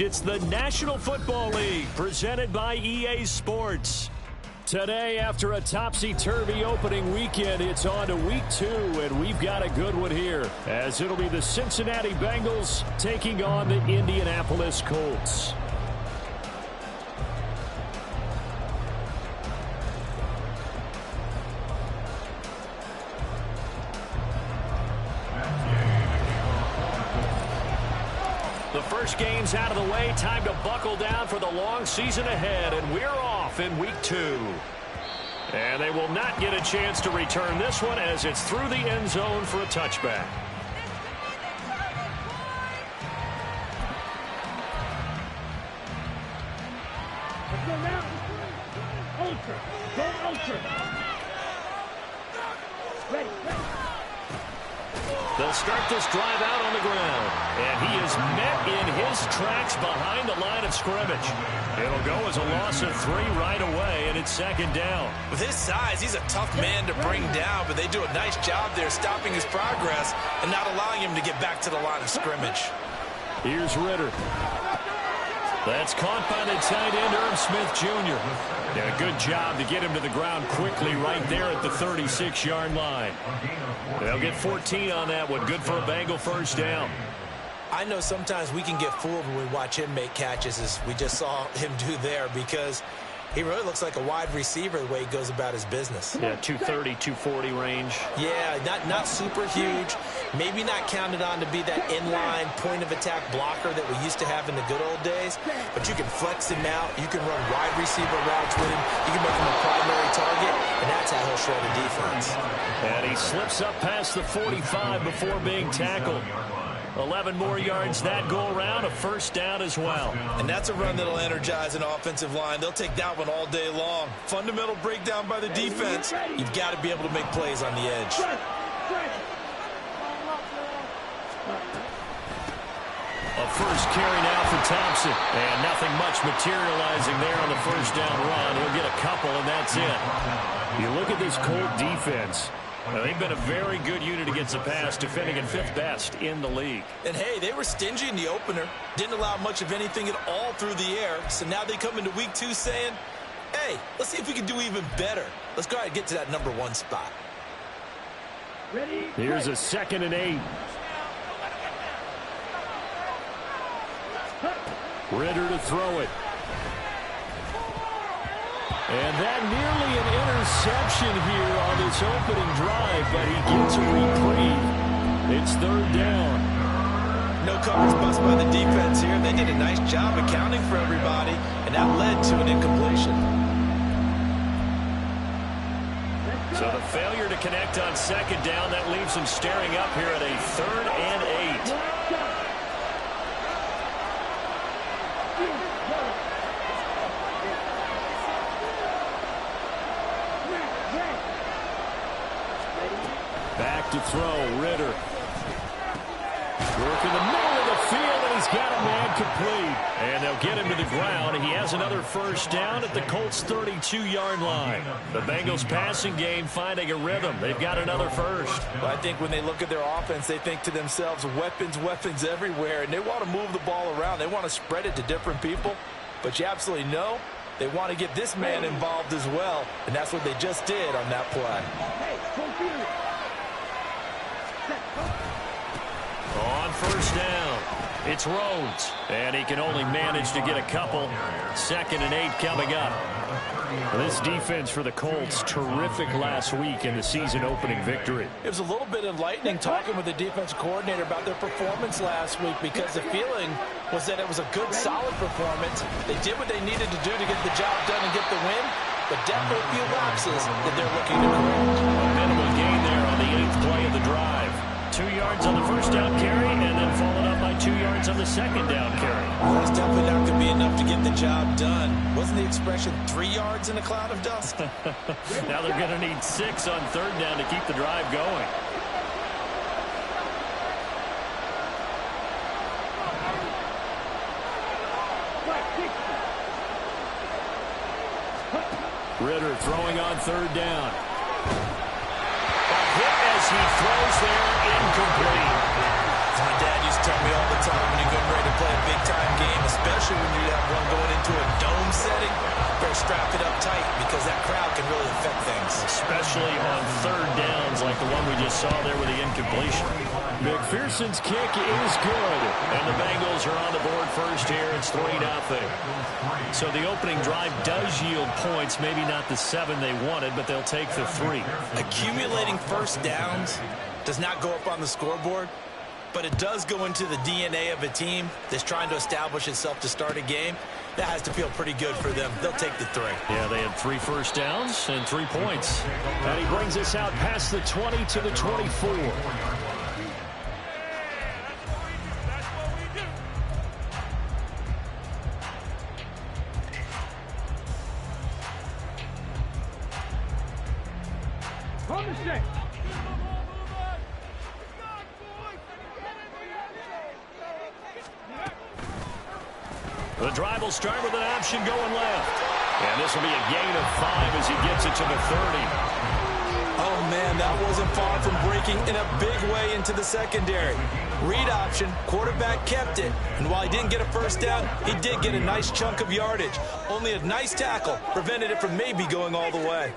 It's the National Football League presented by EA Sports. Today, after a topsy-turvy opening weekend, it's on to week 2, and we've got a good one here, as it'll be the Cincinnati Bengals taking on the Indianapolis Colts. The first game's out of the way. Time to buckle down for the long season ahead, and we're off in week 2. And they will not get a chance to return this one as it's through the end zone for a touchback. They'll start this drive out on the ground. And he is met in his tracks behind the line of scrimmage. It'll go as a loss of 3 right away, and it's second down. With his size, he's a tough man to bring down, but they do a nice job there stopping his progress and not allowing him to get back to the line of scrimmage. Here's Ritter. That's caught by the tight end, Irv Smith Jr. Yeah, good job to get him to the ground quickly right there at the 36-yard line. They'll get 14 on that one. Good for a Bengal first down. I know sometimes we can get fooled when we watch him make catches, as we just saw him do there, because he really looks like a wide receiver the way he goes about his business. Yeah, 230, 240 range. Yeah, not super huge. Maybe not counted on to be that inline point-of-attack blocker that we used to have in the good old days. But you can flex him out. You can run wide receiver routes with him. You can make him a primary target, and that's how he'll shred a defense. And he slips up past the 45 before being tackled. 11 more yards that go around, a first down as well. And that's a run that'll energize an offensive line. They'll take that one all day long. Fundamental breakdown by the defense. You've got to be able to make plays on the edge. A first carry now for Thompson. And nothing much materializing there on the first down run. He'll get a couple, and that's it. You look at this Colt defense. They've been a very good unit against the pass, defending at 5th best in the league. And, hey, they were stingy in the opener. Didn't allow much of anything at all through the air. So now they come into week 2 saying, hey, let's see if we can do even better. Let's go ahead and get to that number 1 spot. Here's a 2nd and 8. Ritter to throw it. And that nearly an interception here on this opening drive, but he gets a reprieve. It's 3rd down. No coverage bust by the defense here. They did a nice job accounting for everybody, and that led to an incompletion. So the failure to connect on 2nd down, that leaves him staring up here at a 3rd and 8. Back to throw, Ritter. Work in the middle of the field, and he's got a man complete. And they'll get him to the ground. He has another first down at the Colts' 32-yard line. The Bengals passing game finding a rhythm. They've got another first. Well, I think when they look at their offense, they think to themselves, weapons everywhere, and they want to move the ball around. They want to spread it to different people. But you absolutely know they want to get this man involved as well, and that's what they just did on that play. On first down, it's Rhodes, and he can only manage to get a couple. 2nd and 8 coming up. This defense for the Colts, terrific last week in the season-opening victory. It was a little bit enlightening talking with the defense coordinator about their performance last week, because the feeling was that it was a good, solid performance. They did what they needed to do to get the job done and get the win, but definitely a few lapses that they're looking to correct. A minimal gain there on the 8th play of the drive. 2 yards on the first down carry, and then followed up by 2 yards on the 2nd down carry. Well, that's definitely not going to be enough to get the job done. Wasn't the expression 3 yards in a cloud of dust? Now they're going to need 6 on 3rd down to keep the drive going. Ritter throwing on 3rd down. A hit as he throws there, incomplete. My dad used to tell me all the time when you're getting ready to play a big-time game, especially when you have one going into a dome setting, better strap it up tight because that crowd can really affect things. Especially on third downs like the one we just saw there with the incompletion. McPherson's kick is good, and the Bengals are on the board first here. It's 3-0. So the opening drive does yield points, maybe not the 7 they wanted, but they'll take the 3. Accumulating first downs does not go up on the scoreboard, but it does go into the DNA of a team that's trying to establish itself to start a game. That has to feel pretty good for them. They'll take the 3. Yeah, they had 3 first downs and 3 points. And he brings us out past the 20 to the 24. The drive will start with an option going left. And this will be a gain of 5 as he gets it to the 30. Oh, man, that wasn't far from breaking in a big way into the secondary. Read option, quarterback kept it. And while he didn't get a first down, he did get a nice chunk of yardage. Only a nice tackle prevented it from maybe going all the way.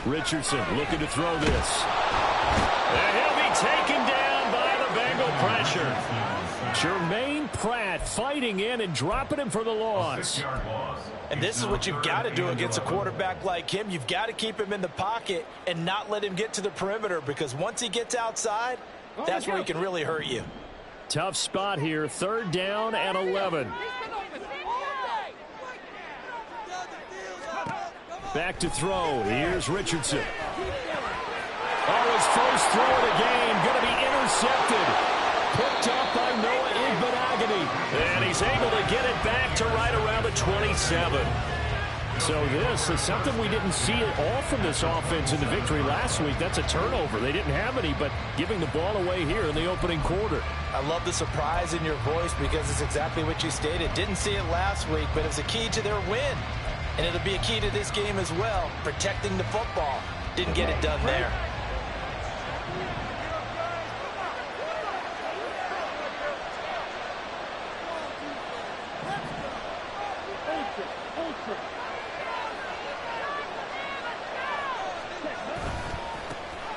Richardson looking to throw this. And he'll be taken down by the Bengal pressure. Jermaine Pratt fighting in and dropping him for the loss. And this is what you've got to do against a quarterback like him. You've got to keep him in the pocket and not let him get to the perimeter, because once he gets outside, that's where he can really hurt you. Tough spot here. 3rd down and 11. Back to throw. Here's Richardson. Oh, his first throw of the game going to be intercepted. Picked up by Noah Igbenogany. And he's able to get it back to right around the 27. So this is something we didn't see at all from this offense in the victory last week. That's a turnover. They didn't have any, but giving the ball away here in the opening quarter. I love the surprise in your voice because it's exactly what you stated. Didn't see it last week, but it's a key to their win. And it'll be a key to this game as well, protecting the football. Didn't get it done there.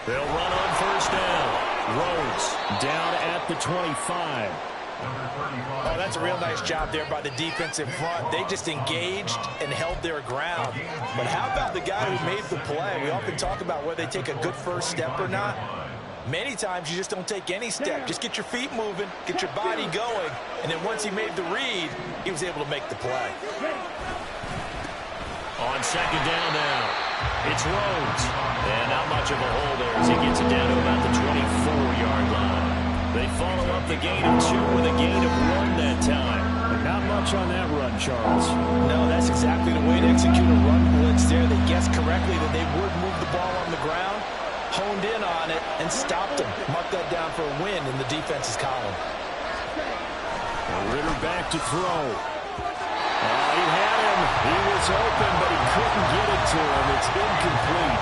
They'll run on first down. Rhodes down at the 25. Oh, that's a real nice job there by the defense in front. They just engaged and held their ground. But how about the guy who made the play? We often talk about whether they take a good first step or not. Many times you just don't take any step. Just get your feet moving, get your body going, and then once he made the read, he was able to make the play. On 2nd down now, it's Rhodes. And not much of a hole there as he gets it down to about the 24-yard line. They follow up the gain of 2 with a gain of 1 that time. But not much on that run, Charles. No, that's exactly the way to execute a run blitz there. They guessed correctly that they would move the ball on the ground, honed in on it, and stopped them. Mark that down for a win in the defense's column. Ritter back to throw. He had him. He was open, but he couldn't get it to him. It's incomplete.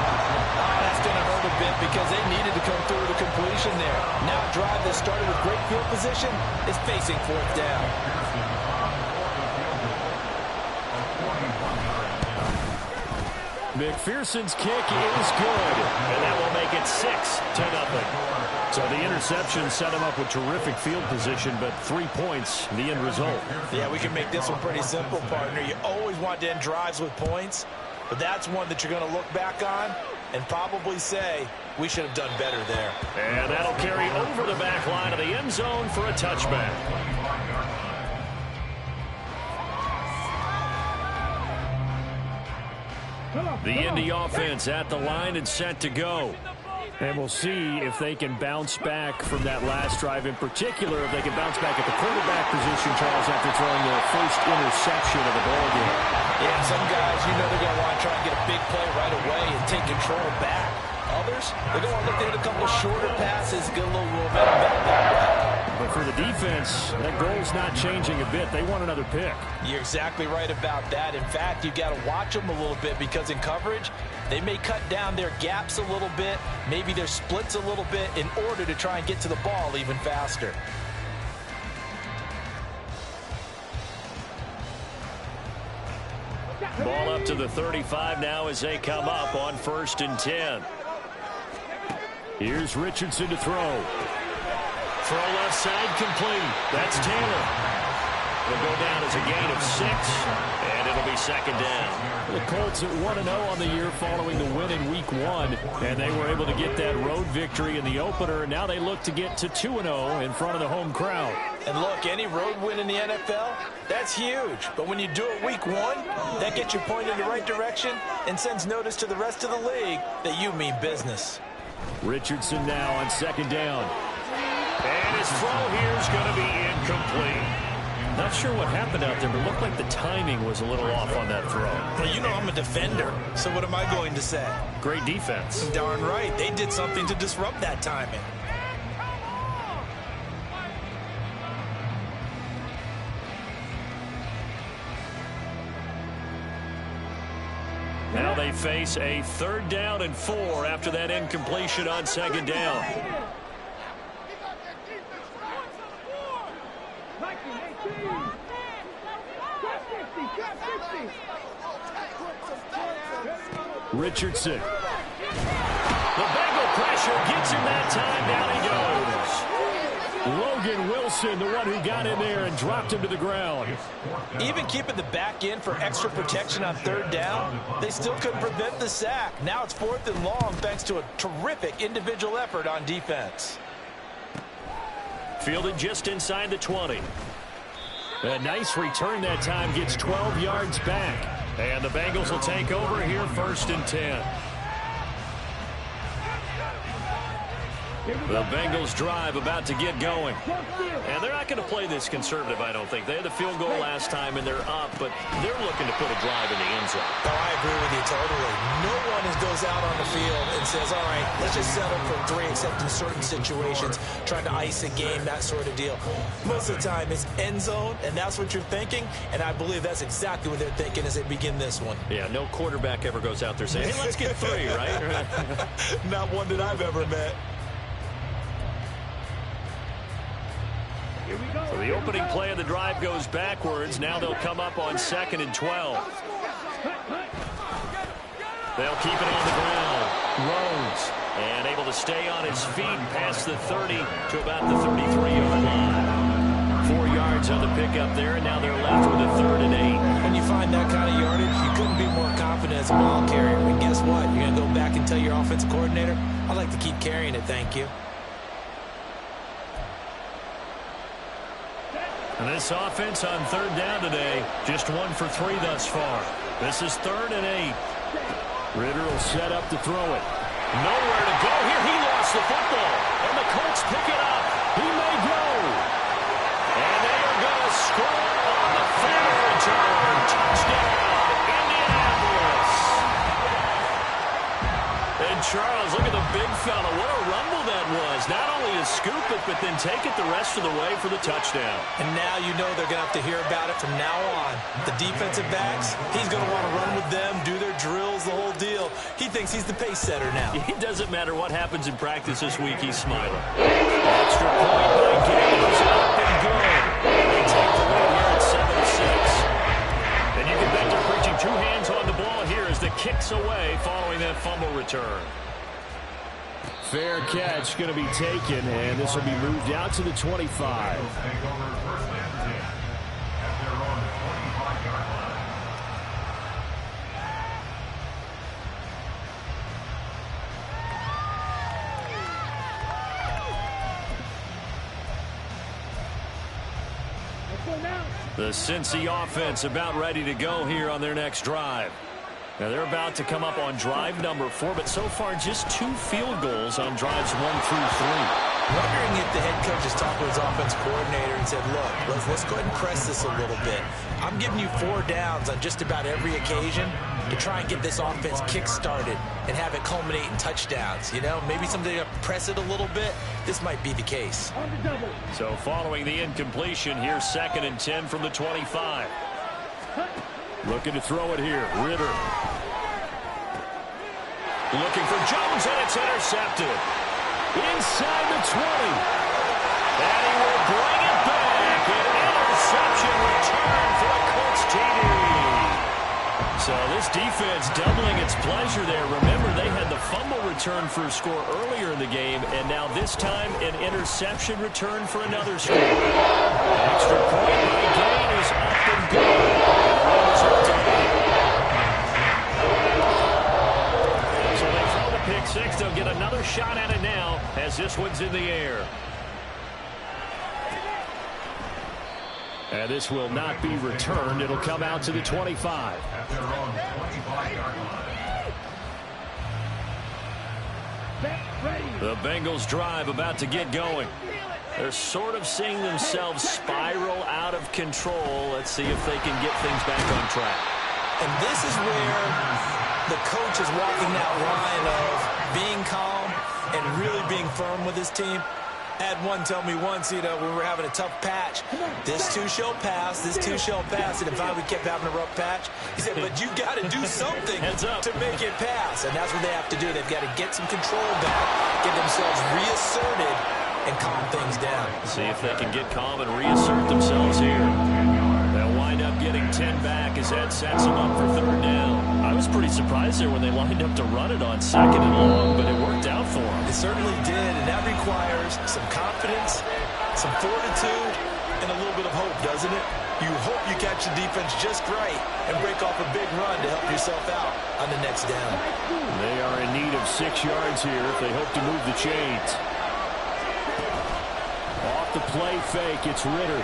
That's going to hurt a bit because they needed to come through with a completion there. Now a drive that started with great field position is facing 4th down. McPherson's kick is good, and that will make it 6-0. So the interception set him up with terrific field position, but 3 points, the end result. Yeah, we can make this one pretty simple, partner. You always want to end drives with points, but that's one that you're going to look back on and probably say, we should have done better there. And that'll carry over the back line of the end zone for a touchback. The Indy offense at the line and set to go. And we'll see if they can bounce back from that last drive, in particular, if they can bounce back at the quarterback position, Charles, after throwing their first interception of the ballgame. Yeah, some guys, you know they're going to want to try and get a big play right away and take control back. Others, they're going to look to hit a couple shorter passes, get a little momentum back that way. But for the defense, that goal's not changing a bit. They want another pick. You're exactly right about that. In fact, you've got to watch them a little bit because in coverage, they may cut down their gaps a little bit, maybe their splits a little bit in order to try and get to the ball even faster. Ball up to the 35 now as they come up on 1st and 10. Here's Richardson to throw. Throw left side complete. That's Taylor. It'll go down as a gain of 6, and it'll be 2nd down. The Colts at 1-0 on the year following the win in Week 1, and they were able to get that road victory in the opener, and now they look to get to 2-0 in front of the home crowd. And look, any road win in the NFL, that's huge. But when you do it Week 1, that gets you pointed in the right direction and sends notice to the rest of the league that you mean business. Richardson now on 2nd down. And his throw here is going to be incomplete. Not sure what happened out there, but it looked like the timing was a little off on that throw. Well, you know I'm a defender, so what am I going to say? Great defense. Darn right. They did something to disrupt that timing. Now they face a 3rd down and 4 after that incompletion on 2nd down. Richardson. The Bengal pressure gets him that time. Down he goes. Logan Wilson, the one who got in there and dropped him to the ground. Even keeping the back end for extra protection on 3rd down, they still couldn't prevent the sack. Now it's 4th and long thanks to a terrific individual effort on defense. Fielded just inside the 20. A nice return that time, gets 12 yards back. And the Bengals will take over here 1st and 10. The Bengals drive about to get going. And they're not going to play this conservative, I don't think. They had the field goal last time, and they're up, but they're looking to put a drive in the end zone. Oh, I agree with you totally. No one goes out on the field and says, all right, let's just settle for 3, except in certain situations, trying to ice a game, that sort of deal. Most of the time, it's end zone, and that's what you're thinking, and I believe that's exactly what they're thinking as they begin this one. Yeah, no quarterback ever goes out there saying, hey, let's get 3, right? Not one that I've ever met. So the opening play of the drive goes backwards. Now they'll come up on 2nd and 12. They'll keep it on the ground. Rose, and able to stay on his feet past the 30 to about the 33-yard line. 4 yards on the pickup there, and now they're left with a 3rd and 8. When you find that kind of yardage, you couldn't be more confident as a ball carrier. And guess what? You're going to go back and tell your offensive coordinator, I'd like to keep carrying it, thank you. And this offense on 3rd down today, just 1 for 3 thus far. This is 3rd and 8. Ritter will set up to throw it. Nowhere to go here. He lost the football. And the Colts pick it up. He may go. And they are going to score on the fair return. Touchdown, Indianapolis. And Charles, look at the big fella. What a rumble that was. Not only to scoop it, but then take it the rest of the way for the touchdown. And now you know they're going to have to hear about it from now on. The defensive backs, he's going to want to run with them, do their drills, the whole deal. He thinks he's the pace setter now. It doesn't matter what happens in practice this week, he's smiling. Extra point by Gaines, up and good. They take the lead here at 7-6. And you can bet they're preaching 2 hands on the ball here as the kick's away following that fumble return. Fair catch going to be taken, and this will be moved out to the 25. The Cincy offense about ready to go here on their next drive. Now they're about to come up on drive number 4, but so far just 2 field goals on drives 1 through 3. Wondering if the head coach has talked to his offensive coordinator and said, look, let's go ahead and press this a little bit. I'm giving you 4 downs on just about every occasion. to try and get this offense kick-started and have it culminate in touchdowns. You know, maybe something to press it a little bit. This might be the case. So following the incompletion, here's 2nd and 10 from the 25. Looking to throw it here. Ritter. Looking for Jones, and it's intercepted. Inside the 20. And he will bring it back. An interception return for the Colts TD. So this defense doubling its pleasure there. Remember, they had the fumble return for a score earlier in the game, and now this time an interception return for another score. An extra point by Gain is up and good. So they throw the pick six. They'll get another shot at it now as this one's in the air. And this will not be returned. It'll come out to the 25. The Bengals drive about to get going. They're sort of seeing themselves spiral out of control. Let's see if they can get things back on track. And this is where the coach is walking that line of being calm and really being firm with his team. I had one tell me once, you know, when we were having a tough patch, this too shall pass, this too shall pass. And if we kept having a rough patch, he said, but you got to do something to make it pass. And that's what they have to do. They've got to get some control back, get themselves reasserted, and calm things down. See if they can get calm and reassert themselves here. They'll wind up getting 10 back as Ed sets them up for 3rd down. I was pretty surprised there when they lined up to run it on 2nd and long, but it worked out for them. It certainly did, and that requires some confidence, some fortitude, and a little bit of hope, doesn't it? You hope you catch the defense just right and break off a big run to help yourself out on the next down. They are in need of 6 yards here if they hope to move the chains. Off the play fake, it's Ritter.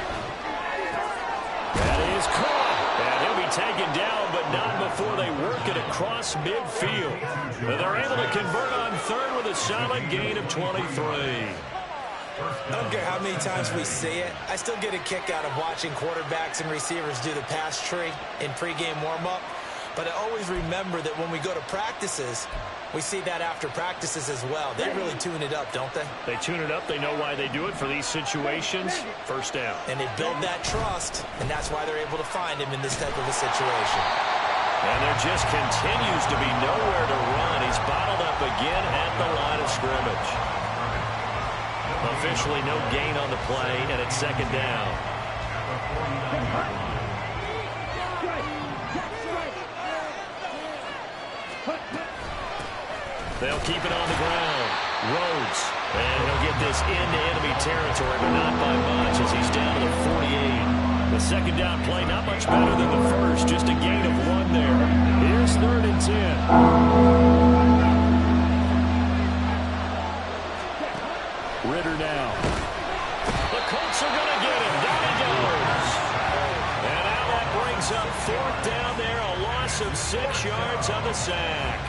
That is caught. And he'll be taken down, but not before they work it across midfield. But they're able to convert on 3rd with a solid gain of 23. I don't care how many times we see it. I still get a kick out of watching quarterbacks and receivers do the pass tree in pregame warm-up. But I always remember that when we go to practices, we see that after practices as well. They really tune it up, don't they? They tune it up. They know why they do it for these situations. 1st down. And they build that trust, and that's why they're able to find him in this type of a situation. And there just continues to be nowhere to run. He's bottled up again at the line of scrimmage. Officially no gain on the play, and it's 2nd down. They'll keep it on the ground. Rhodes. And he'll get this into enemy territory, but not by much as he's down to the 48. The 2nd down play, not much better than the first. Just a gain of 1 there. Here's 3rd and 10. Ritter now. The Colts are going to get him. Down he goes. And now that brings up 4th down there. A loss of 6 yards on the sack.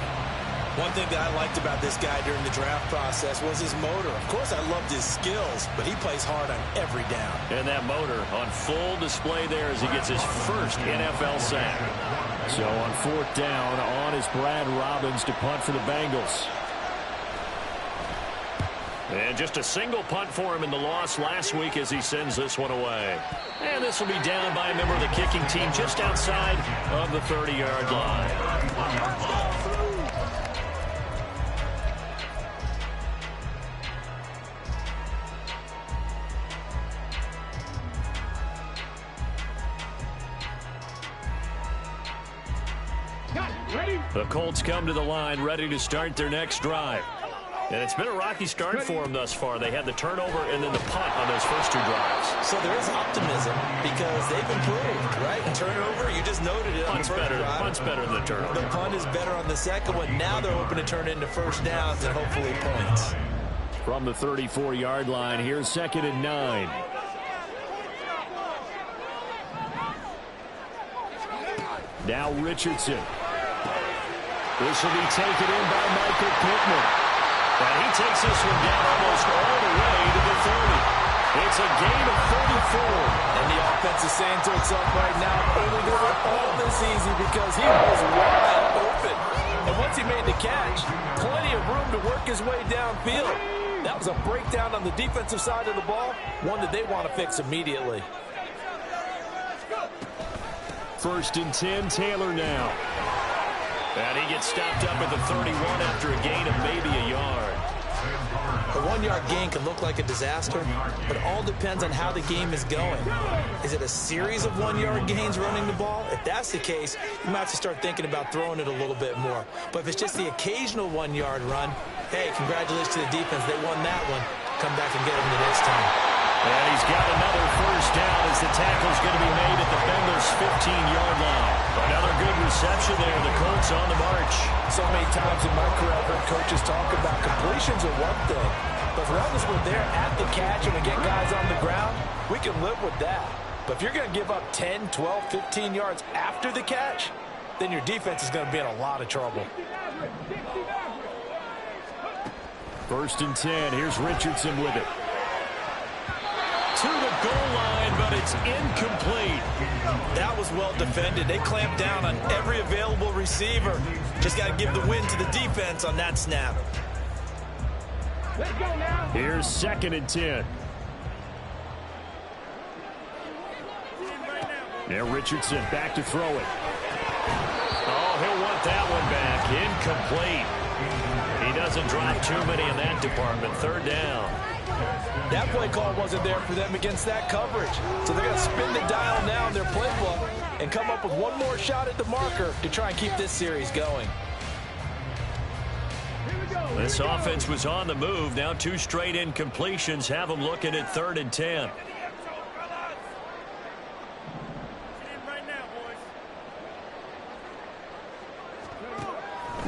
One thing that I liked about this guy during the draft process was his motor. Of course, I loved his skills, but he plays hard on every down. And that motor on full display there as he gets his first NFL sack. So on 4th down, on is Brad Robbins to punt for the Bengals. And just a single punt for him in the loss last week as he sends this one away. And this will be down by a member of the kicking team just outside of the 30-yard line. The Colts come to the line ready to start their next drive. And it's been a rocky start for them thus far. They had the turnover and then the punt on those first 2 drives. So there is optimism because they've improved, right? Turnover, you just noted it on the first drive. Punt's better than the turnover. The punt is better on the second one. Now they're hoping to turn into 1st downs and hopefully points. From the 34-yard line, here's 2nd and 9. Now Richardson. This will be taken in by Michael Pittman. And he takes this one down almost all the way to the 30. It's a gain of 34. And the offense is saying to itself right now, only doing all this easy because he was wide once he made the catch, plenty of room to work his way downfield. That was a breakdown on the defensive side of the ball, one that they want to fix immediately. 1st and 10, Taylor now. And he gets stopped up at the 31 after a gain of maybe a yard. A 1-yard gain can look like a disaster, but it all depends on how the game is going. Is it a series of 1-yard gains running the ball? If that's the case, you might have to start thinking about throwing it a little bit more. But if it's just the occasional 1-yard run, hey, congratulations to the defense. They won that one. Come back and get them the next time. And he's got another 1st down as the tackle's going to be made at the Bengals' 15-yard line. Another good reception there. The Colts on the march. So many times in my career, I've heard coaches talk about completions are one thing. But as long as we're there at the catch and we get guys on the ground, we can live with that. But if you're going to give up 10, 12, 15 yards after the catch, then your defense is going to be in a lot of trouble. 1st and 10. Here's Richardson with it. To the goal line, but it's incomplete. That was well defended. They clamped down on every available receiver. Just got to give the win to the defense on that snap. Let's go now. Here's 2nd and 10. Now Richardson back to throw it. Oh, he'll want that one back. Incomplete. He doesn't drive too many in that department. 3rd down. That play call wasn't there for them against that coverage. So they're going to spin the dial now in their playbook and come up with one more shot at the marker to try and keep this series going. This offense was on the move. Now 2 straight incompletions have them looking at 3rd and 10.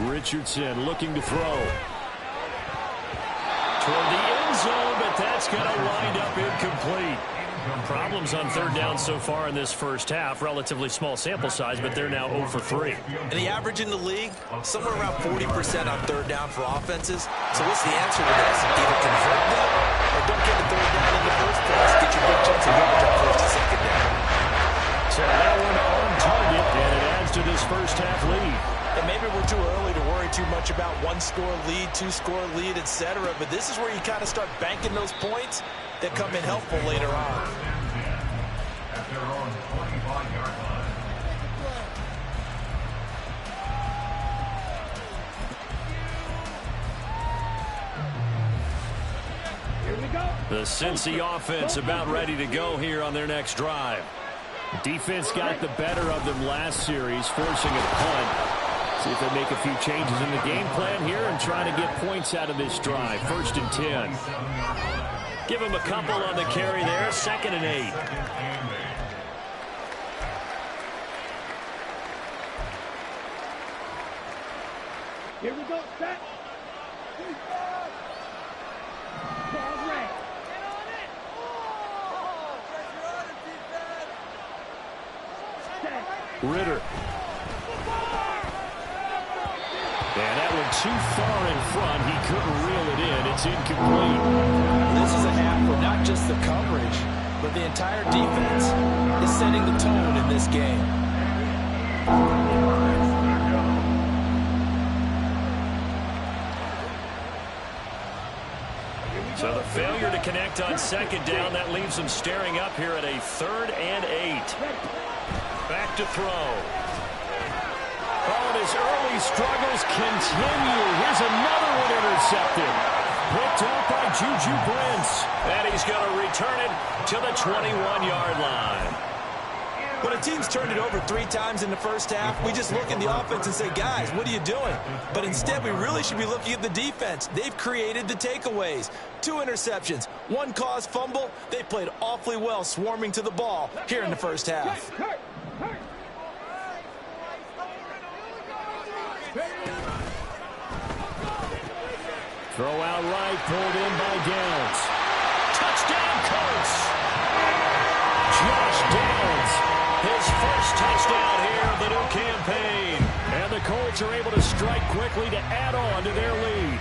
Richardson looking to throw. Toward the end zone, but that's going to wind up incomplete. Problems on 3rd down so far in this first half. Relatively small sample size, but they're now 0 for 3. And the average in the league, somewhere around 40% on 3rd down for offenses. So what's the answer to this? Either convert them or don't get the 3rd down in the first place. Get your big chunks of yards on 1st and 2nd down. So that one on target, and it adds to this first half lead. And maybe we're too early to worry too much about 1-score lead, 2-score lead, etc. But this is where you kind of start banking those points that come in helpful later on. At their own 25-yard line. Here we go. The Cincy offense about ready to go here on their next drive. Defense got the better of them last series, forcing a punt. See if they make a few changes in the game plan here and try to get points out of this drive. 1st and 10. Give them a couple on the carry there. 2nd and 8. Here we go. Set. Ball red. Ritter. And that one too far in front. He couldn't reel it in. It's incomplete. This is a half where not just the coverage, but the entire defense is setting the tone in this game. So the failure to connect on 2nd down, that leaves them staring up here at a 3rd and 8. Back to throw. Oh, and his early struggles continue. Here's another one intercepted. Picked off by Juju Brents. And he's going to return it to the 21-yard line. When a team's turned it over 3 times in the first half, we just look at the offense and say, guys, what are you doing? But instead, we really should be looking at the defense. They've created the takeaways. 2 interceptions, 1 caused fumble. They played awfully well swarming to the ball here in the first half. Throw out right, pulled in by Downs. Touchdown, Colts! Josh Downs, his first touchdown here of the new campaign. And the Colts are able to strike quickly to add on to their lead.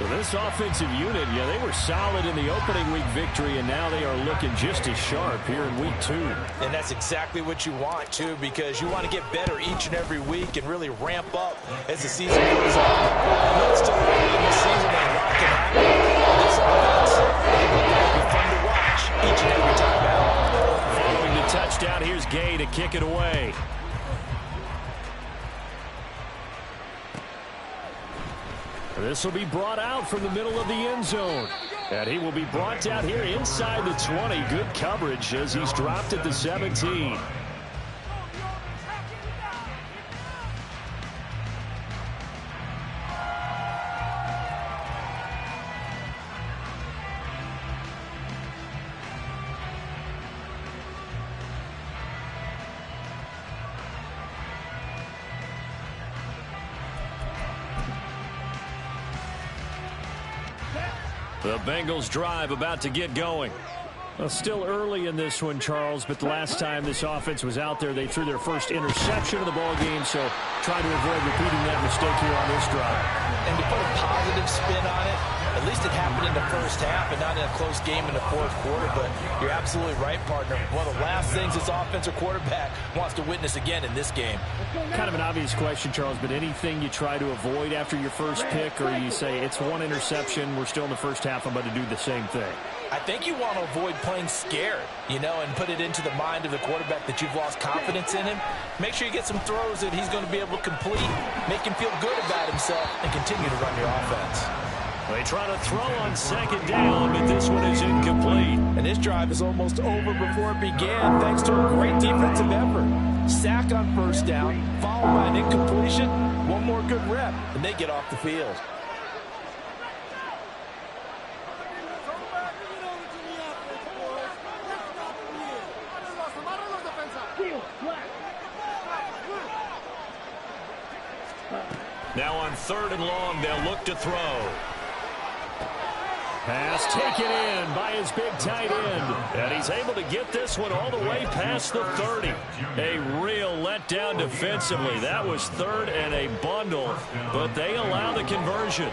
Well, this offensive unit, yeah, they were solid in the opening week victory, and now they are looking just as sharp here in week 2. And that's exactly what you want, too, because you want to get better each and every week and really ramp up as the season goes on. I know it's still early in the season and a lot can happen. This offense will be fun to watch each and every time out. Following the touchdown, here's Gay to kick it away. This will be brought out from the middle of the end zone. And he will be brought down here inside the 20. Good coverage as he's dropped at the 17. The Bengals drive about to get going. Well, still early in this one, Charles, but the last time this offense was out there, they threw their first interception of the ball game, so try to avoid repeating that mistake here on this drive. And to put a positive spin on it, at least it happened in the first half and not in a close game in the fourth quarter, but you're absolutely right, partner. One of the last things this offensive quarterback wants to witness again in this game. Kind of an obvious question, Charles, but anything you try to avoid after your first pick, or you say it's one interception, we're still in the first half, I'm about to do the same thing? I think you want to avoid playing scared, and put it into the mind of the quarterback that you've lost confidence in him. Make sure you get some throws that he's going to be able to complete, make him feel good about himself, and continue to run your offense. They try to throw on second down, but this one is incomplete. And this drive is almost over before it began, thanks to a great defensive effort. Sack on first down, followed by an incompletion, one more good rep, and they get off the field. Now on 3rd and long, they'll look to throw. Pass taken in by his big tight end. And he's able to get this one all the way past the 30. A real letdown defensively. That was 3rd and a bundle, but they allow the conversion.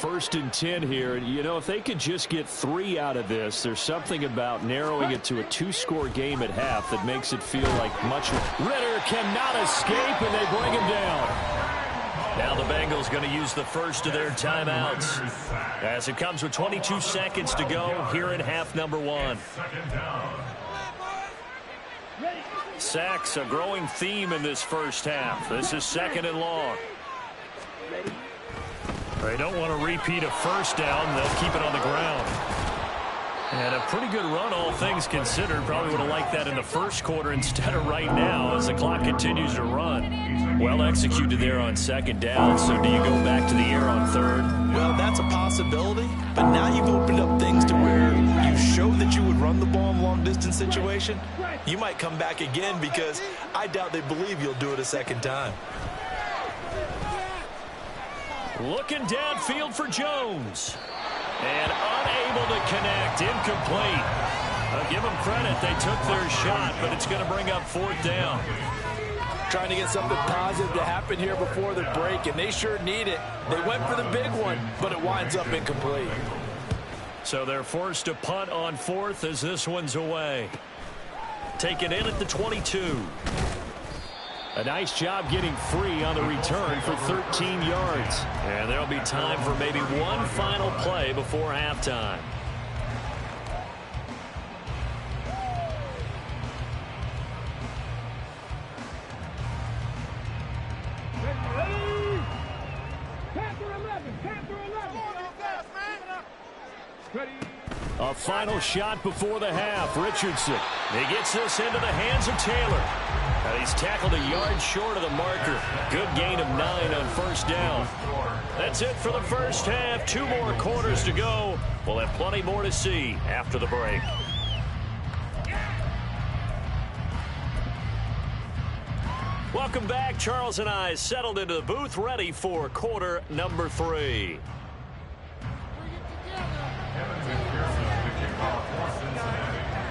First and 10 here, and if they could just get 3 out of this, there's something about narrowing it to a 2-score game at half that makes it feel like much. Ritter cannot escape, and they bring him down. Now the Bengals going to use the first of their timeouts as it comes with 22 seconds to go here in half number 1. Sacks, a growing theme in this first half. This is 2nd and long. They don't want to repeat a first down. They'll keep it on the ground. And a pretty good run, all things considered. Probably would have liked that in the first quarter instead of right now as the clock continues to run. Well executed there on 2nd down. So do you go back to the air on 3rd? Well, that's a possibility. But now you've opened up things to where you showed that you would run the ball in long-distance situation. You might come back again because I doubt they believe you'll do it a second time. Looking downfield for Jones. And unable to connect. Incomplete. I'll give them credit. They took their shot, but it's going to bring up 4th down. Trying to get something positive to happen here before the break, and they sure need it. They went for the big one, but it winds up incomplete. So they're forced to punt on 4th as this one's away. Taken in at the 22. A nice job getting free on the return for 13 yards. And there'll be time for maybe one final play before halftime. A final shot before the half. Richardson. He gets this into the hands of Taylor. And he's tackled a yard short of the marker. Good gain of 9 on first down. That's it for the first half. 2 more quarters to go. We'll have plenty more to see after the break. Welcome back. Charles and I settled into the booth, ready for quarter number 3.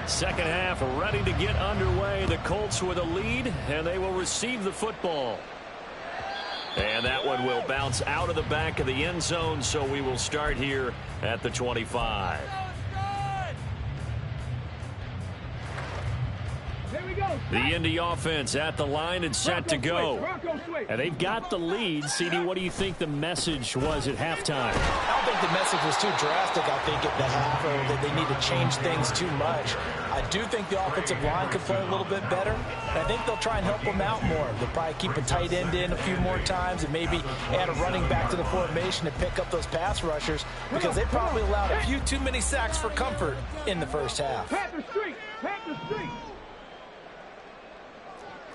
Second half ready to get underway. The Colts with a lead, and they will receive the football. And that one will bounce out of the back of the end zone, so we will start here at the 25. The Indy offense at the line and set to go. And they've got the lead. CD, what do you think the message was at halftime? I don't think the message was too drastic, I think, at the half, or that they need to change things too much. I do think the offensive line could play a little bit better. And I think they'll try and help them out more. They'll probably keep a tight end in a few more times and maybe add a running back to the formation to pick up those pass rushers, because they probably allowed a few too many sacks for comfort in the first half. Panther Street! Panther Street!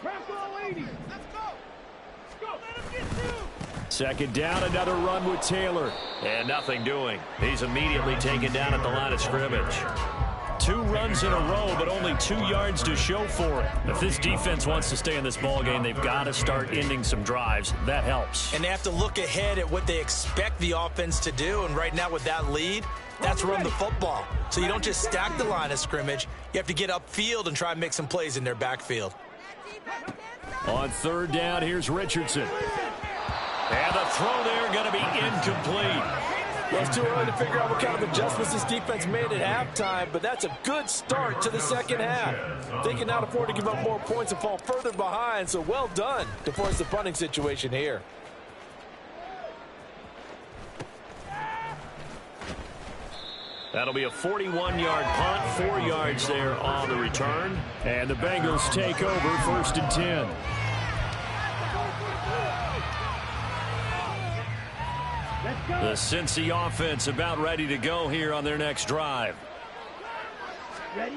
Press all 80! Let's go! Let's go! Let him get through! Second down, another run with Taylor. And nothing doing. He's immediately taken down at the line of scrimmage. 2 runs in a row, but only 2 yards to show for it. If this defense wants to stay in this ballgame, they've got to start ending some drives. That helps. And they have to look ahead at what they expect the offense to do. And right now with that lead, that's run the football. So you don't just stack the line of scrimmage. You have to get upfield and try and make some plays in their backfield. On third down, here's Richardson. And the throw there going to be incomplete. Well, it's too early to figure out what kind of adjustments this defense made at halftime, but that's a good start to the second half. They can now afford to give up more points and fall further behind, so well done to force the punting situation here. That'll be a 41-yard punt, 4 yards there on the return. And the Bengals take over 1st and 10. The Cincy offense about ready to go here on their next drive. Ready?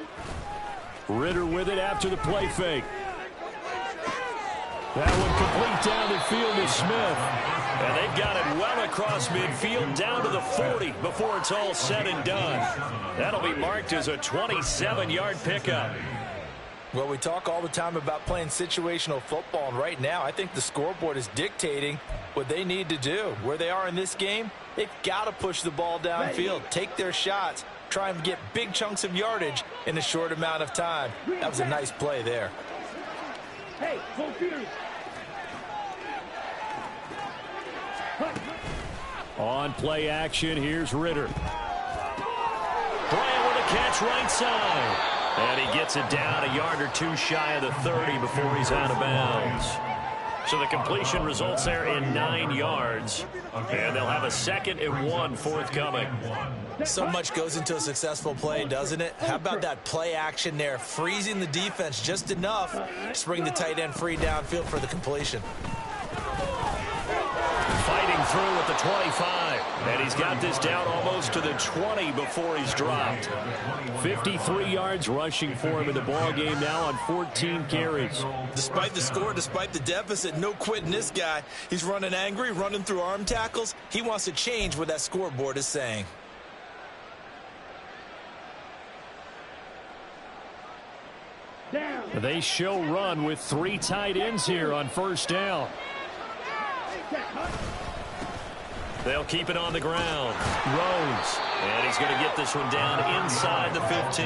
Ritter with it after the play fake. That one complete down the field to Smith. And they've got it well across midfield down to the 40 before it's all said and done. That'll be marked as a 27-yard pickup. Well, we talk all the time about playing situational football, and right now I think the scoreboard is dictating what they need to do. Where they are in this game, they've got to push the ball downfield, take their shots, try and get big chunks of yardage in a short amount of time. That was a nice play there. Hey, full series. On play action, here's Ritter. Bryant with a catch right side. And he gets it down a yard or 2 shy of the 30 before he's out of bounds. So the completion results there in 9 yards. And they'll have a 2nd and 1 forthcoming. So much goes into a successful play, doesn't it? How about that play action there, freezing the defense just enough to bring the tight end free downfield for the completion. Fighting through at the 25. And he's got this down almost to the 20 before he's dropped. 53 yards rushing for him in the ballgame now on 14 carries. Despite the score, despite the deficit, no quitting this guy. He's running angry, running through arm tackles. He wants to change what that scoreboard is saying. They show run with 3 tight ends here on 1st down. They'll keep it on the ground. Rose. And he's going to get this one down inside the 15.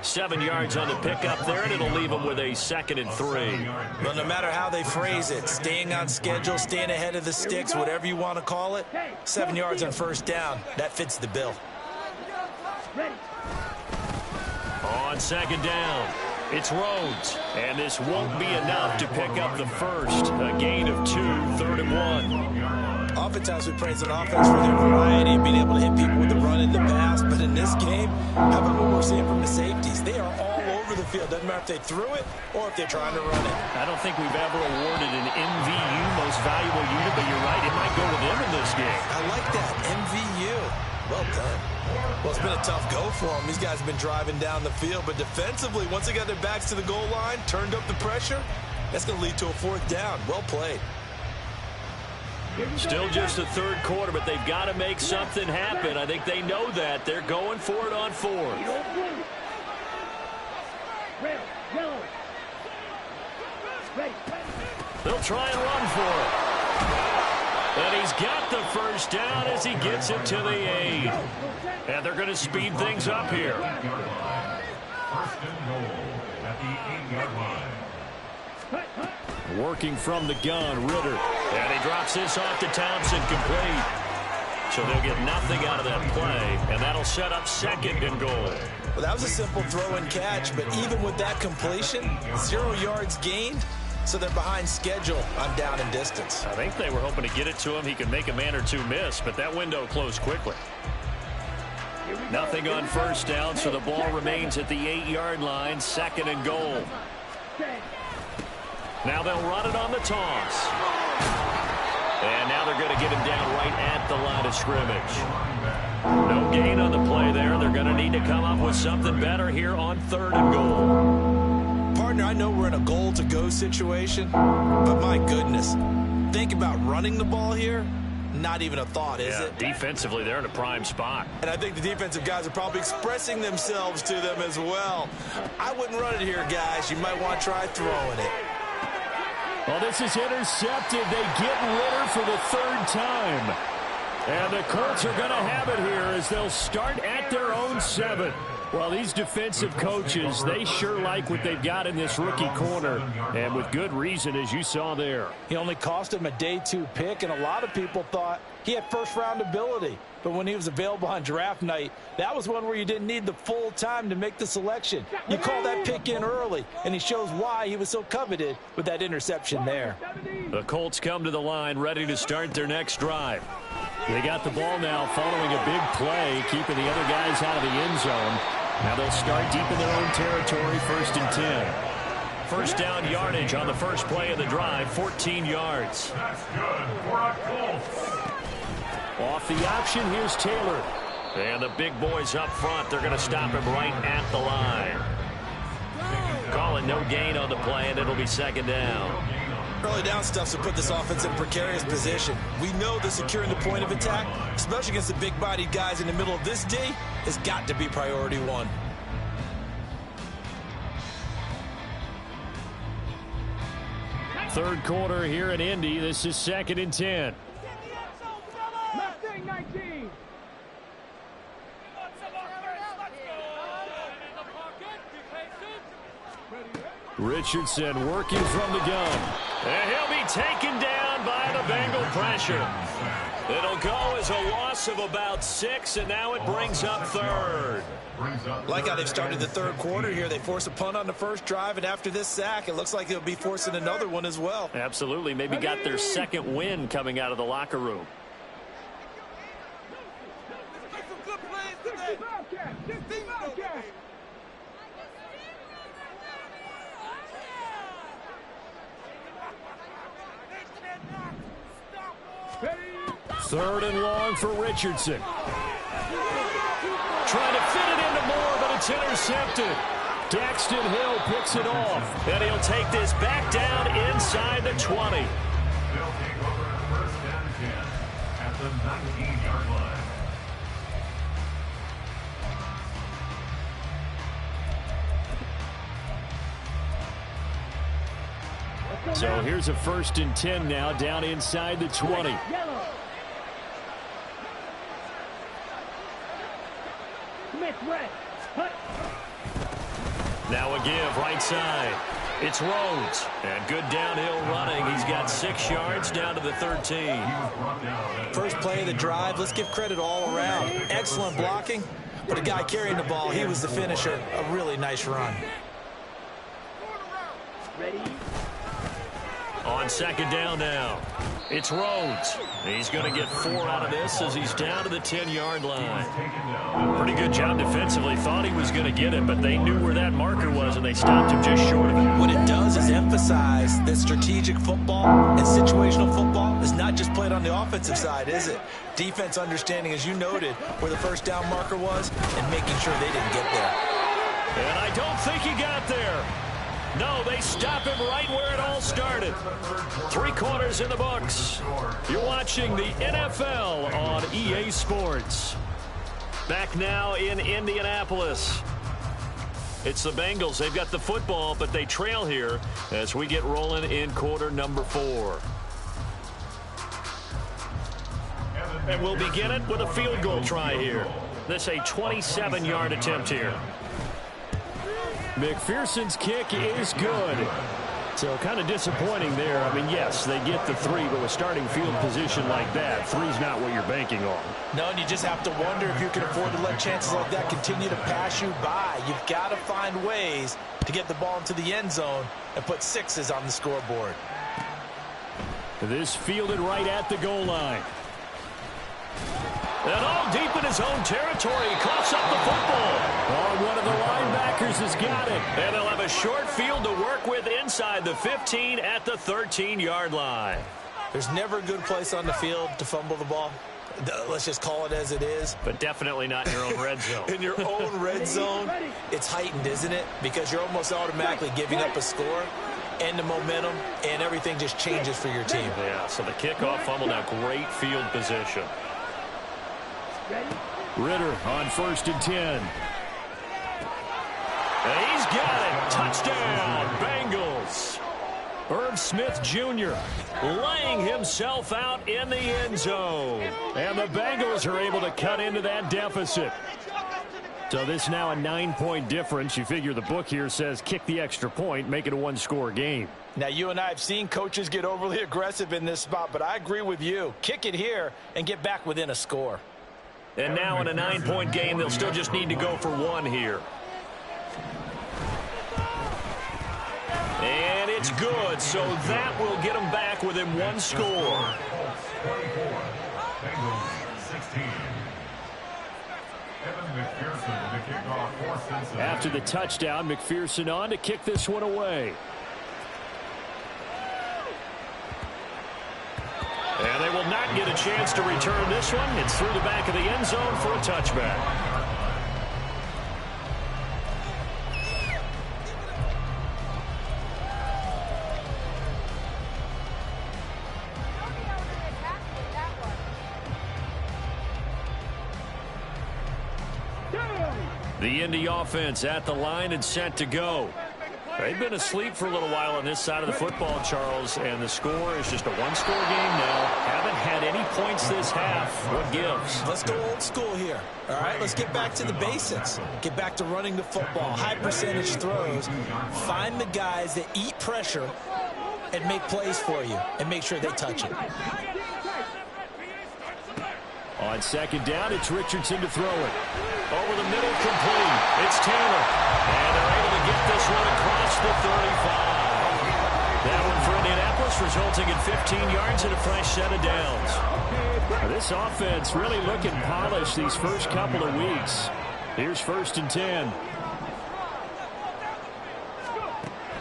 7 yards on the pickup there, and it'll leave him with a 2nd and 3. Well, no matter how they phrase it, staying on schedule, staying ahead of the sticks, whatever you want to call it, 7 yards on 1st down, that fits the bill. On 2nd down, it's Rhodes. And this won't be enough to pick up the first. A gain of 2, 3rd and 1. Oftentimes we praise an offense for their variety and being able to hit people with the run and the pass. But in this game, how about what we're seeing from the safeties? They are all over the field. Doesn't matter if they threw it or if they're trying to run it. I don't think we've ever awarded an MVU, most valuable unit, but you're right, it might go to them in this game. I like that, MVU. Well done. Well, it's been a tough go for them. These guys have been driving down the field, but defensively, once they got their backs to the goal line, turned up the pressure, that's going to lead to a 4th down. Well played. Still just the 3rd quarter, but they've got to make something happen. I think they know that. They're going for it on 4th. They'll try and run for it. And he's got the 1st down as he gets it to the 8. And they're going to speed things up here. first and goal at the 8-yard line. Working from the gun, Ritter. And he drops this off to Thompson, complete. So they'll get nothing out of that play, and that'll set up second and goal. Well, that was a simple throw and catch, but even with that completion, 0 yards gained, so they're behind schedule on down and distance. I think they were hoping to get it to him. He could make a man or two miss, but that window closed quickly. Nothing on first down, so the ball remains at the 8-yard line, second and goal. Now they'll run it on the toss. And now they're going to get him down right at the line of scrimmage. No gain on the play there. They're going to need to come up with something better here on third and goal. Partner, I know we're in a goal-to-go situation, but my goodness, think about running the ball here. Not even a thought, is it? Defensively, they're in a prime spot. And I think the defensive guys are probably expressing themselves to them as well. I wouldn't run it here, guys. You might want to try throwing it. Well, this is intercepted. They get Ritter for the third time. And the Colts are going to have it here as they'll start at their own 7. Well, these defensive coaches, they sure like what they've got in this rookie corner. And with good reason, as you saw there. He only cost him a day 2 pick, and a lot of people thought he had first-round ability. But when he was available on draft night, that was one where you didn't need the full time to make the selection. You call that pick in early, and he shows why he was so coveted with that interception there. The Colts come to the line ready to start their next drive. They got the ball now following a big play, keeping the other guys out of the end zone. Now they'll start deep in their own territory, 1st and 10. First down yardage on the first play of the drive, 14 yards. That's good for a Colts. Off the option, here's Taylor. And the big boys up front, they're going to stop him right at the line. Calling no gain on the play, and it'll be second down. Early down stuff's to put this offense in a precarious position. We know that securing the point of attack, especially against the big-bodied guys in the middle of this D, has got to be priority 1. Third quarter here in Indy. This is 2nd and 10. Mustang 19. Richardson working from the gun. And he'll be taken down by the Bengal pressure. It'll go as a loss of about 6, and now it brings up third. Like how they've started the third quarter here. They force a punt on the first drive, and after this sack, it looks like they'll be forcing another one as well. Absolutely. Maybe got their second win coming out of the locker room. Third and long for Richardson. Trying to fit it into Moore, but it's intercepted. Daxton Hill picks it off. And he'll take this back down inside the 20. They'll take over at first and 10 at the 19-yard line. So here's a 1st and 10 now, down inside the 20. Now a give right side. It's Rhodes. And good downhill running. He's got 6 yards down to the 13. First play of the drive, let's give credit all around. Excellent blocking, but a guy carrying the ball, he was the finisher. A really nice run. Ready? On second down now, it's Rhodes. He's going to get 4 out of this as he's down to the 10-yard line. Pretty good job defensively. Thought he was going to get it, but they knew where that marker was, and they stopped him just short of it. What it does is emphasize that strategic football and situational football is not just played on the offensive side, is it? Defense understanding, as you noted, where the first down marker was and making sure they didn't get there. And I don't think he got there. No, they stop him right where it all started. 3 quarters in the books. You're watching the NFL on EA Sports. Back now in Indianapolis. It's the Bengals. They've got the football, but they trail here as we get rolling in quarter number 4. And we'll begin it with a field goal try here. This a 27-yard attempt here. McPherson's kick is good. So kind of disappointing there. I mean, yes, they get the 3, but with starting field position like that, 3's not what you're banking on. No, and you just have to wonder if you can afford to let chances like that continue to pass you by. You've got to find ways to get the ball into the end zone and put 6s on the scoreboard. This fielded right at the goal line. And all deep in his own territory. He coughs up the football. Oh, one of the linebackers has got it. And they'll have a short field to work with inside the 15 at the 13-yard line. There's never a good place on the field to fumble the ball. Let's just call it as it is. But definitely not in your own red zone. In your own red zone, it's heightened, isn't it? Because you're almost automatically giving up a score and the momentum, and everything just changes for your team. Yeah, so the kickoff fumble, now great field position. Ritter on 1st and 10. And he's got it. Touchdown, Bengals. Irv Smith Jr. laying himself out in the end zone. And the Bengals are able to cut into that deficit. So this now a 9-point difference. You figure the book here says kick the extra point, make it a 1-score game. Now, you and I have seen coaches get overly aggressive in this spot, but I agree with you. Kick it here and get back within a score. And now in a 9-point game, they'll still just need to go for 1 here. And it's good, so that will get them back within 1 score. 24, Bengals 16. After the touchdown, McPherson on to kick this one away. And they will not get a chance to return this one. It's through the back of the end zone for a touchback. The Indy offense at the line and set to go. They've been asleep for a little while on this side of the football, Charles, and the score is just a 1-score game now. Haven't had any points this half. What gives? Let's go old school here. All right, let's get back to the basics. Get back to running the football, high percentage throws. Find the guys that eat pressure and make plays for you and make sure they touch it. On 2nd down, it's Richardson to throw it. Over the middle, complete. It's Taylor. And they're able to get this one across the 35. That one for Indianapolis, resulting in 15 yards and a fresh set of downs. Now, this offense really looking polished these first couple of weeks. Here's 1st and 10.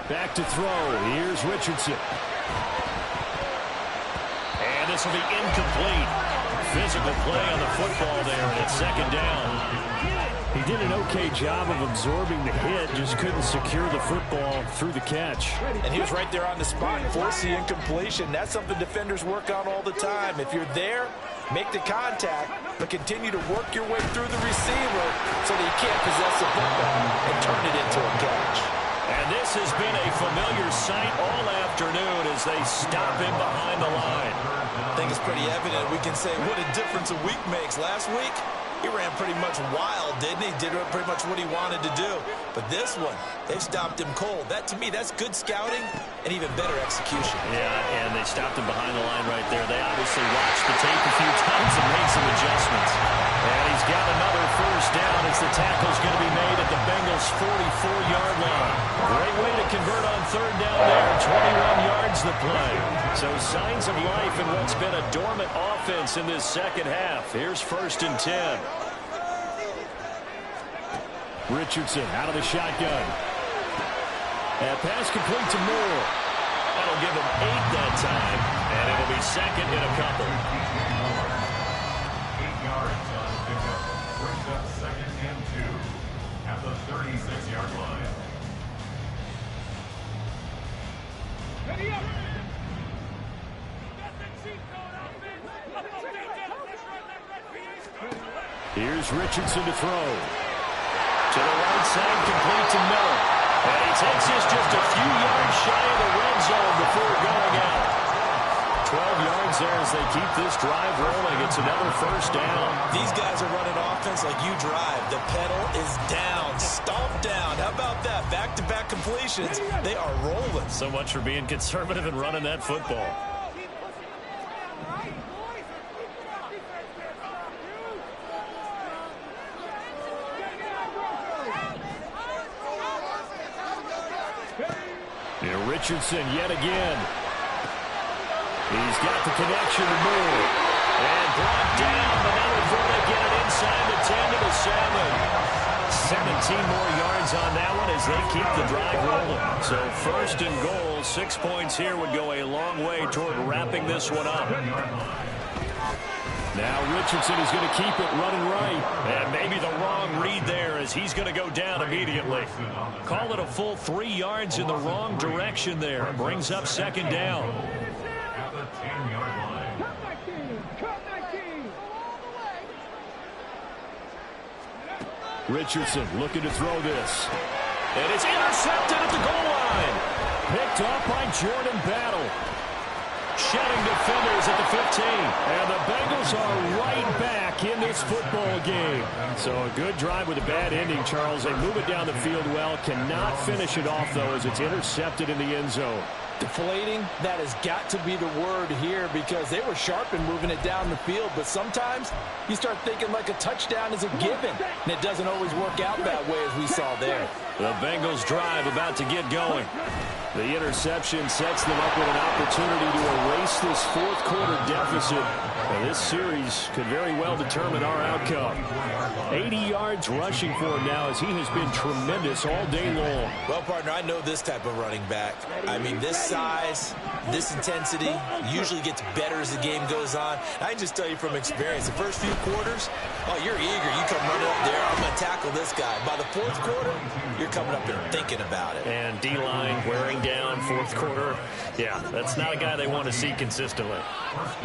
Back to throw. Here's Richardson. And this will be incomplete. Physical play on the football there, and it's 2nd down. He did an okay job of absorbing the hit, just couldn't secure the football through the catch. And he was right there on the spot, force the incompletion. That's something defenders work on all the time. If you're there, make the contact, but continue to work your way through the receiver so that you can't possess the football and turn it into a catch. And this has been a familiar sight all afternoon as they stop him behind the line. I think it's pretty evident. We can say what a difference a week makes. Last week, he ran pretty much wild, didn't he? Did pretty much what he wanted to do. But this one, they've stopped him cold. That, to me, that's good scouting and even better execution. Yeah, and they stopped him behind the line right there. They obviously watched the tape a few times and made some adjustments. And he's got another 1st down as the tackle's going to be made at the Bengals' 44-yard line. Great way to convert on 3rd down there. 21 yards the play. So signs of life in what's been a dormant offense in this 2nd half. Here's 1st and 10. Richardson out of the shotgun. And pass complete to Moore. That'll give him 8 that time. And it'll be 2nd in a couple. 8 yards on the pickup. Brings up 2nd and 2 at the 36-yard line. Ready up. Here's Richardson to throw. To the right side, complete to Miller. And he takes this just a few yards shy of the red zone before going out. 12 yards there as they keep this drive rolling. It's another first down. These guys are running offense like you drive. The pedal is down, stomped down. How about that? Back-to-back completions. They are rolling. So much for being conservative and running that football. Richardson yet again. He's got the connection to move. And brought down, but now before they get it inside the 10 to the 7. 17 more yards on that one as they keep the drive rolling. So first and goal, 6 points here would go a long way toward wrapping this one up. Now Richardson is going to keep it running right. And maybe the wrong read there as he's going to go down immediately. Call it a full 3 yards in the wrong direction there. Brings up second down. At the 10-yard line. Richardson looking to throw this. And it's intercepted at the goal line. Picked off by Jordan Battle. Shedding defenders at the 15. And the Bengals are right back in this football game. So a good drive with a bad ending, Charles. They move it down the field well. Cannot finish it off, though, as it's intercepted in the end zone. Deflating, that has got to be the word here because they were sharp in moving it down the field. But sometimes you start thinking like a touchdown is a given. And it doesn't always work out that way as we saw there. The Bengals drive about to get going. The interception sets them up with an opportunity to erase this fourth quarter deficit. And this series could very well determine our outcome. 80 yards rushing for him now as he has been tremendous all day long. Well, partner, I know this type of running back. I mean, this size, this intensity usually gets better as the game goes on. I can just tell you from experience, the first few quarters, oh, you're eager. You come running up there, I'm going to tackle this guy. By the fourth quarter, you're coming up there thinking about it. And D-line wearing down fourth quarter. Yeah, that's not a guy they want to see consistently.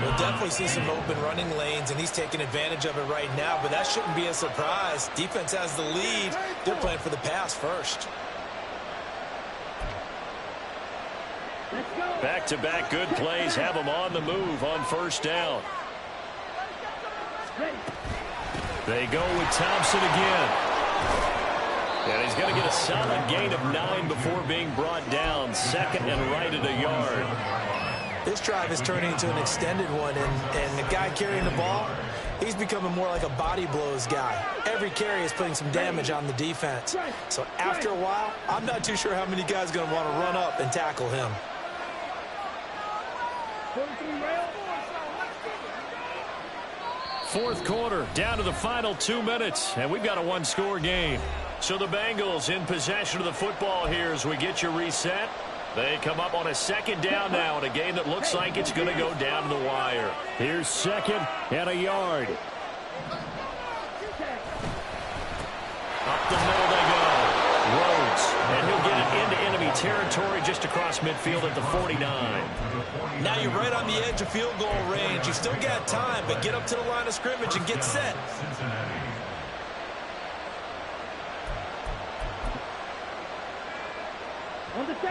We'll definitely see some open running lanes, and he's taking advantage of it right now, but that shouldn't be a surprise. Defense has the lead. They're playing for the pass first. Back-to-back good plays have them on the move on first down. They go with Thompson again. And he's going to get a solid gain of 9 before being brought down. Second and right at a yard. This drive is turning into an extended one, and the guy carrying the ball, he's becoming more like a body blows guy. Every carry is putting some damage on the defense. So after a while, I'm not too sure how many guys are going to want to run up and tackle him. Fourth quarter, down to the final 2 minutes, and we've got a one-score game. So the Bengals in possession of the football here as we get you reset. They come up on a second down now in a game that looks like it's going to go down to the wire. Here's second and a yard. Up the middle they go. Rhodes, and he'll get it into enemy territory just across midfield at the 49. Now you're right on the edge of field goal range. You still got time, but get up to the line of scrimmage and get set.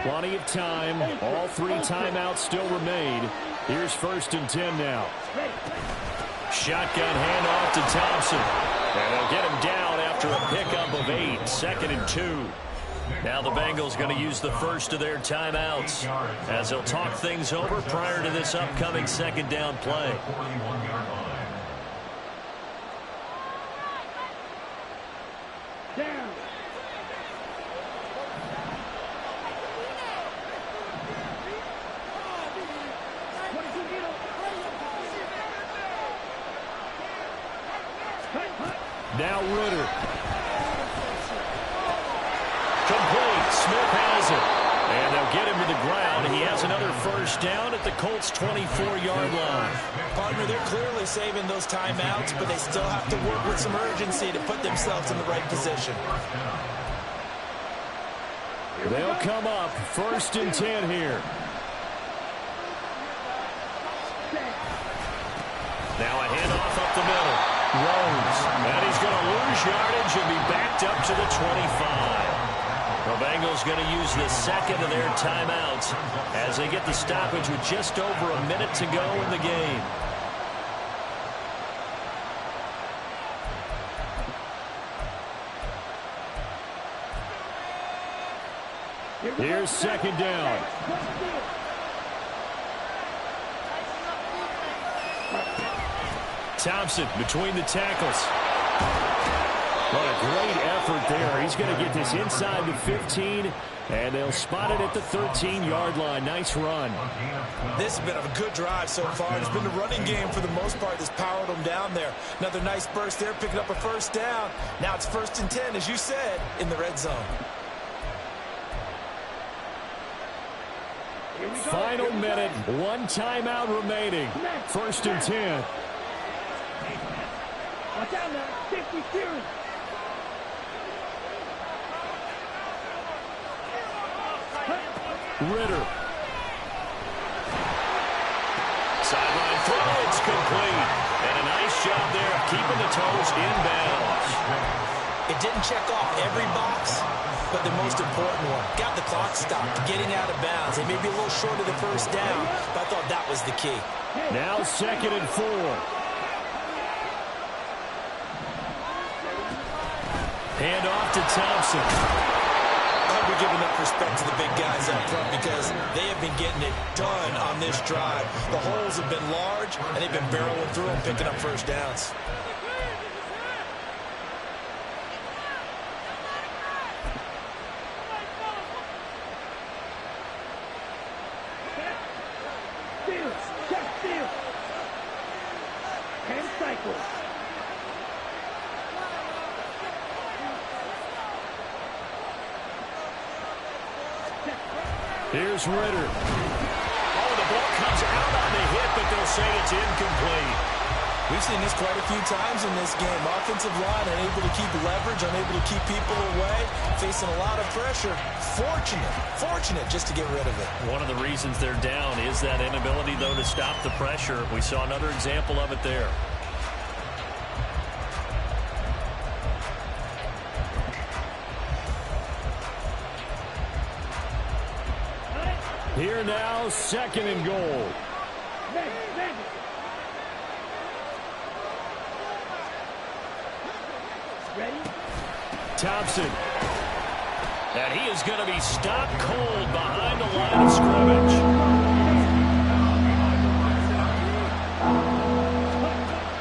Plenty of time. All 3 timeouts still remain. Here's first and 10 now. Shotgun handoff to Thompson. And they'll get him down after a pickup of 8. Second and 2. Now the Bengals going to use the first of their timeouts as they'll talk things over prior to this upcoming second down play. Now Ritter. Complete. Smith has it. And they'll get him to the ground. He has another first down at the Colts' 24-yard line. Partner, they're clearly saving those timeouts, but they still have to work with some urgency to put themselves in the right position. They'll come up first and 10 here. Now a handoff up the middle. Rhodes. And he's going to lose yardage and be backed up to the 25. The Bengals going to use the second of their timeouts as they get the stoppage with just over a minute to go in the game. Here's second down. Thompson between the tackles. What a great effort there. He's going to get this inside the 15, and they'll spot it at the 13-yard line. Nice run. This has been a good drive so far. It's been the running game for the most part that's powered them down there. Another nice burst there, picking up a first down. Now it's 1st and 10, as you said, in the red zone. Final minute, one timeout remaining. 1st and 10. Watch out now. 50 series. Ritter. Sideline throw, it's complete. And a nice job there of keeping the toes in bounds. It didn't check off every box, but the most important one. Got the clock stopped, getting out of bounds. They may be a little short of the first down, but I thought that was the key. Now 2nd and 4. Hand off to Thompson. I hope we give enough respect to the big guys up front because they have been getting it done on this drive. The holes have been large, and they've been barreling through them, picking up first downs. Here's Ritter. Oh, the ball comes out on the hit, but they'll say it's incomplete. We've seen this quite a few times in this game. Offensive line unable to keep leverage, unable to keep people away, facing a lot of pressure. Fortunate just to get rid of it. One of the reasons they're down is that inability, though, to stop the pressure. We saw another example of it there. Here now, 2nd and goal. Ready? Thompson. And he is going to be stopped cold behind the line of scrimmage.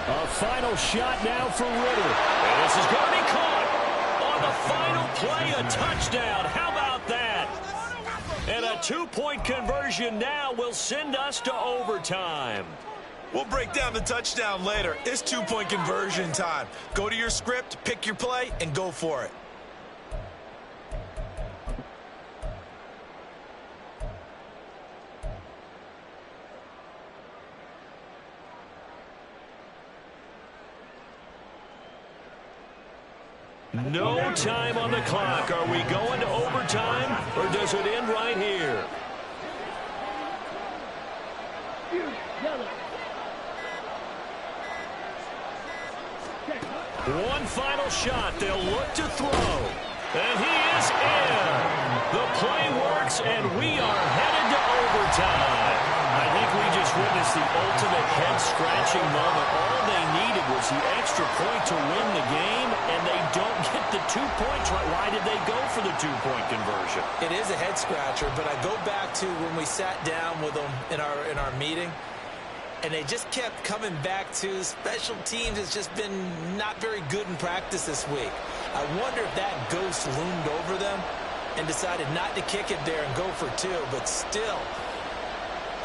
A final shot now for Ritter. And this is going to be caught. On the final play, a touchdown. How about that? And a 2-point conversion now will send us to overtime. We'll break down the touchdown later. It's 2-point conversion time. Go to your script, pick your play, and go for it. No time on the clock. Are we going to overtime, or does it end right here? One final shot. They'll look to throw. And he is in. The play works, and we are headed to overtime. I think we just witnessed the ultimate head-scratching moment. All they needed was the extra point to win the game, and they don't get the 2 points right. Why did they go for the 2-point conversion? It is a head-scratcher, but I go back to when we sat down with them in our meeting, and they just kept coming back to special teams. It's just been not very good in practice this week. I wonder if that ghost loomed over them and decided not to kick it there and go for 2, but still,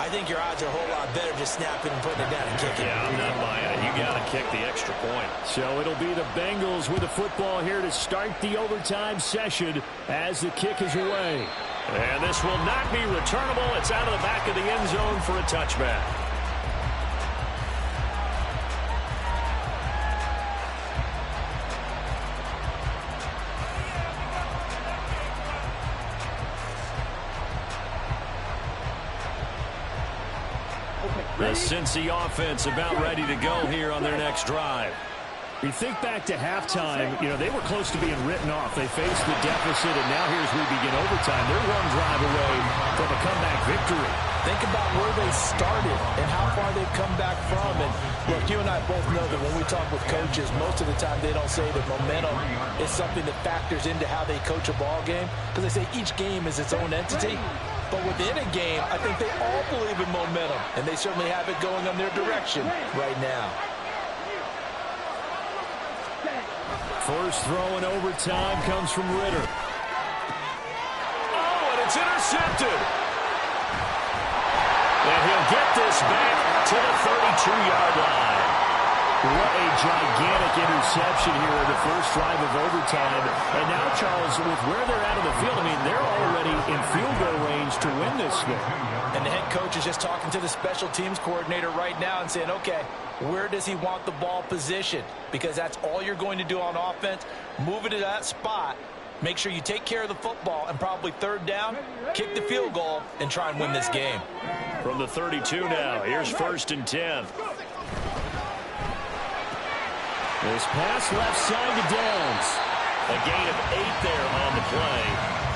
I think your odds are a whole lot better just snapping and putting it down and kicking it. Yeah, I'm not buying it. You got to kick the extra point. So it'll be the Bengals with the football here to start the overtime session as the kick is away. And this will not be returnable. It's out of the back of the end zone for a touchback. The Cincy offense about ready to go here on their next drive. You think back to halftime, they were close to being written off. They faced the deficit, and now here's we begin overtime. They're one drive away from a comeback victory. Think about where they started and how far they've come back from. And look, you and I both know that when we talk with coaches, most of the time they don't say that momentum is something that factors into how they coach a ball game, because they say each game is its own entity. But within a game, I think they all believe in momentum, and they certainly have it going on their direction right now. First throw in overtime comes from Ritter. Oh, and it's intercepted. And he'll get this back to the 32-yard line. What a gigantic interception here in the first drive of overtime. And now, Charles, with where they're at on the field, they're already in field goal range to win this thing. And the head coach is just talking to the special teams coordinator right now and saying, okay, where does he want the ball positioned? Because that's all you're going to do on offense. Move it to that spot. Make sure you take care of the football, and probably third down, kick the field goal, and try and win this game. From the 32 now, here's 1st and 10. This pass left side to Downs. A gain of 8 there on the play.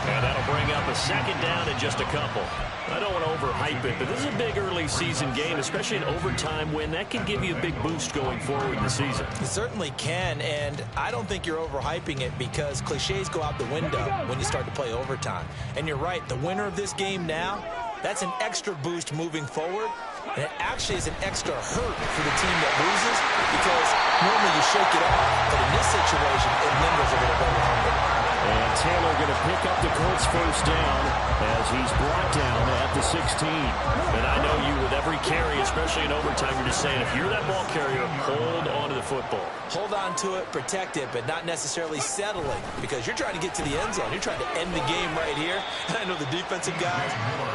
And that'll bring up a 2nd down and just a couple. I don't want to overhype it, but this is a big early season game, especially an overtime win. That can give you a big boost going forward in the season. It certainly can, and I don't think you're overhyping it, because cliches go out the window when you start to play overtime. And you're right, the winner of this game now, that's an extra boost moving forward. And it actually is an extra hurt for the team that loses, because normally you shake it off, but in this situation, it lingers a little bit longer. And Taylor going to pick up the Colts first down as he's brought down at the 16. And I know you, with every carry, especially in overtime, you're just saying, if you're that ball carrier, hold on to the football. Hold on to it, protect it, but not necessarily settling, because you're trying to get to the end zone. You're trying to end the game right here. And I know the defensive guys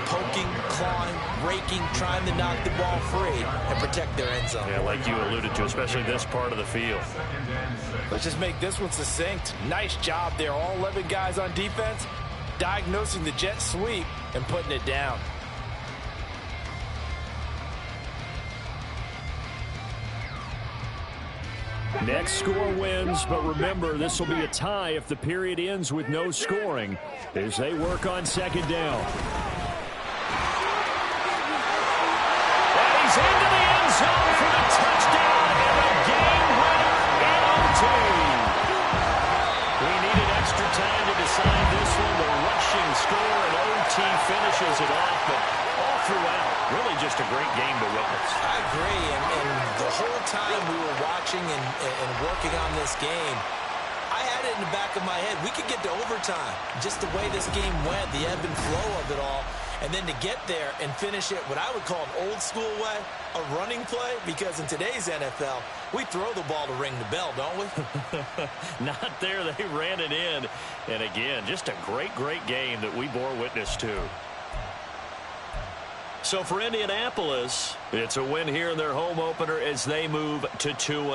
poking, clawing, raking, trying to knock the ball free and protect their end zone. Yeah, like you alluded to, especially this part of the field. Let's just make this one succinct. Nice job there. All 11 guys on defense diagnosing the jet sweep and putting it down. Next score wins, but remember, this will be a tie if the period ends with no scoring as they work on 2nd down. And he's into the end zone for the touchdown and a game winner in OT. We needed extra time to decide this one. The rushing score, and OT finishes it off, but all throughout, really just a great game to witness. I agree, and the whole time we were watching and working on this game, I had it in the back of my head. We could get to overtime. Just the way this game went, the ebb and flow of it all. And then to get there and finish it what I would call an old school way, a running play, because in today's NFL, we throw the ball to ring the bell, don't we? Not there. They ran it in. And again, just a great, great game that we bore witness to. So for Indianapolis, it's a win here in their home opener as they move to 2-0.